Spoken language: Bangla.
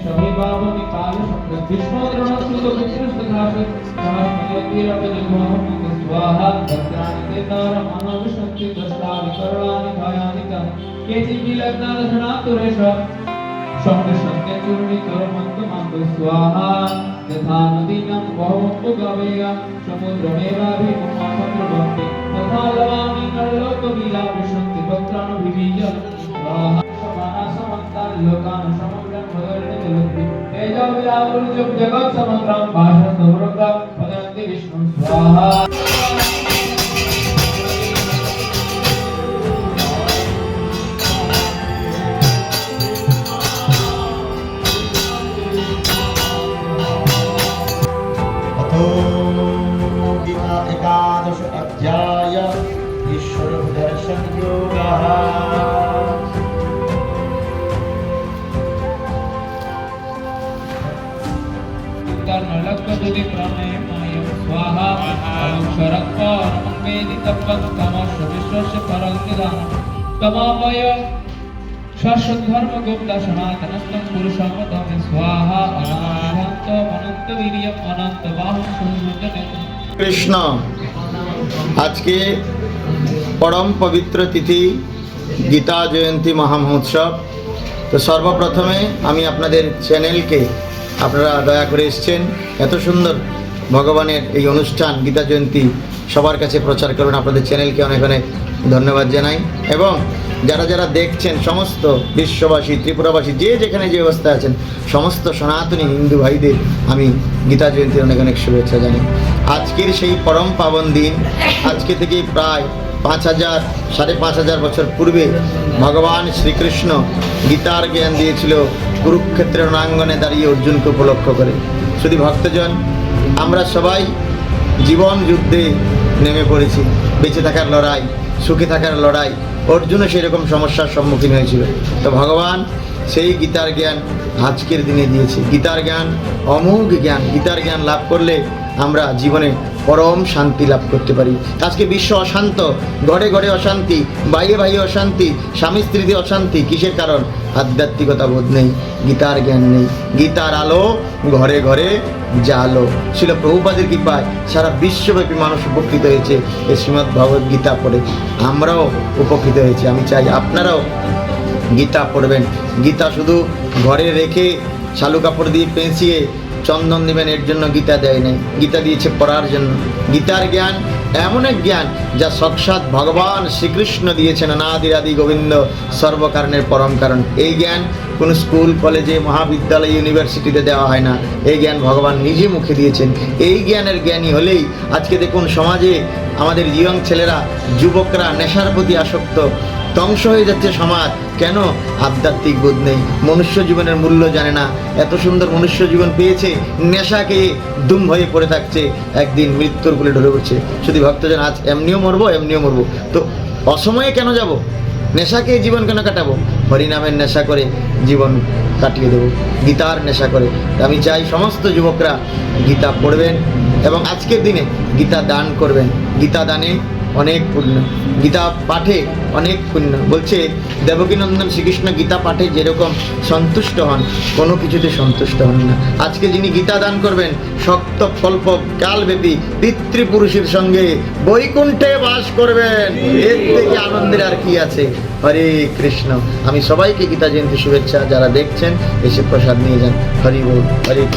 सभी पावनि काल संकृत विष्णु द्रोणसुत विष्णुस्तथासु सहस्रमयतीरपजगोहं स्वाहा भद्राणि ते तारं अनविशन्ति दष्टानि करणानि भयानि च केचिभिर्लग्नादशनातुरेष शब्दशब्दे चूर्णिकर्मन्तु स्वाहा यथा नदीनां बहुमुक्तो गवेया समुद्रमेवाभिमुखमप्रभवन्ति तथा लवानि नरलोकविलापिशन्ति भद्राणुभिः स्वाहा समानासमन्तान् लोकान् समग्रं भगवन्ति तेजोविलावरुजं जगत् समग्रं भाषस्तवृग्रं भजन्ति विष्णुं स्वाहा एकादश अध्याय ईश्वर दर्शन योगः कर्णलक्ष्मी प्रणयमयं स्वाहा अक्षरक्परमं तपस्तमस्य विश्वस्य परंनिदानं तमामय शाश्वतधर्मगुप्त सनातनस्तं पुरुषं तमे स्वाहा अनंत अनंत वीर्यं अनंत बाहुं सुमृतने কৃষ্ণ আজকে পরম পবিত্র তিথি গীতা জয়ন্তী মহামহোৎসব। তো সর্বপ্রথমে আমি আপনাদের চ্যানেলকে, আপনারা দয়া করে এসেছেন, এত সুন্দর ভগবানের এই অনুষ্ঠান গীতা জয়ন্তী সবার কাছে প্রচার করবেন, আপনাদের চ্যানেলকে অনেক অনেক ধন্যবাদ জানাই। এবং যারা যারা দেখছেন সমস্ত বিশ্ববাসী, ত্রিপুরাবাসী, যে যেখানে যে অবস্থায় আছেন সমস্ত সনাতনী হিন্দু ভাইদের আমি গীতা জয়ন্তীর অনেক অনেক শুভেচ্ছা জানাই। আজকের সেই পরম পাবন দিন, আজকে থেকে প্রায় 5000 5,500 বছর পূর্বে ভগবান শ্রীকৃষ্ণ গীতার জ্ঞান দিয়েছিল কুরুক্ষেত্রের রণাঙ্গনে দাঁড়িয়ে অর্জুনকে উপলক্ষ করে। শুধু ভক্তজন, আমরা সবাই জীবন যুদ্ধে নেমে পড়েছি, বেঁচে থাকার লড়াই, সুখে থাকার লড়াই। অর্জুনও সেরকম সমস্যার সম্মুখীন হয়েছিল। তো ভগবান সেই গীতার জ্ঞান আজকের দিনে দিয়েছে। গীতার জ্ঞান অমোঘ জ্ঞান। গীতার জ্ঞান লাভ করলে আমরা জীবনে পরম শান্তি লাভ করতে পারি। আজকে বিশ্ব অশান্ত, ঘরে ঘরে অশান্তি, বাইরে বাইরে অশান্তি, স্বামী স্ত্রীতে অশান্তি। কিসের কারণ? আধ্যাত্মিকতা বোধ নেই, গীতার জ্ঞান নেই। গীতার আলো ঘরে ঘরে জালো। ছিল প্রভুপাদের কৃপায় সারা বিশ্বব্যাপী মানুষ উপকৃত হয়েছে এই শ্রীমদ্ ভগবদ গীতা পড়ে। আমরাও উপকৃত হয়েছি। আমি চাই আপনারাও গীতা পড়বেন। গীতা শুধু ঘরে রেখে শালু কাপড় দিয়ে পেঁচিয়ে চন্দন দিবেন এর জন্য গীতা দেয় নাই। গীতা দিয়েছে পড়ার জন্য। গীতার জ্ঞান এমন এক জ্ঞান যা সাক্ষাৎ ভগবান শ্রীকৃষ্ণ দিয়েছেন, অনাদি আদি গোবিন্দ, সর্বকারণের পরম কারণ। এই জ্ঞান কোনো স্কুল, কলেজে, মহাবিদ্যালয়, ইউনিভার্সিটিতে দেওয়া হয় না। এই জ্ঞান ভগবান নিজে মুখে দিয়েছেন। এই জ্ঞানের জ্ঞানী হলেই আজকে দেখুন সমাজে আমাদের ইয়ং ছেলেরা, যুবকরা নেশার প্রতি আসক্ত, ধ্বংস হয়ে যাচ্ছে সমাজ। কেন? আধ্যাত্মিক বোধ নেই, মনুষ্য জীবনের মূল্য জানে না। এত সুন্দর মনুষ্য জীবন পেয়েছে, নেশাকে দুম হয়ে পড়ে থাকছে, একদিন মৃত্যুর কোলে ঢলে পড়ছে। শুধু ভক্তজন, আজ এমনিও মরবো, এমনিও মরবো, তো অসময়ে কেন যাব? নেশাকে জীবন কেন কাটাবো? হরিনামের নেশা করে জীবন কাটিয়ে দেবো, গীতার নেশা করে। আমি চাই সমস্ত যুবকরা গীতা পড়বেন এবং আজকের দিনে গীতা দান করবেন। গীতা দানে অনেক পুণ্য, গীতা পাঠে অনেক পুণ্য। বলছে দেবকীনন্দন শ্রীকৃষ্ণ গীতা পাঠে যেরকম সন্তুষ্ট হন, কোনো কিছুতে সন্তুষ্ট হন না। আজকে যিনি গীতা দান করবেন শক্ত কল্প কালব্যাপী পিতৃপুরুষের সঙ্গে বৈকুণ্ঠে বাস করবেন। এর থেকে আনন্দের আর কি আছে? হরে কৃষ্ণ। আমি সবাইকে গীতা জয়ন্তী শুভেচ্ছা। যারা দেখছেন এসে প্রসাদ নিয়ে যান। হরি বল, হরে কৃষ্ণ।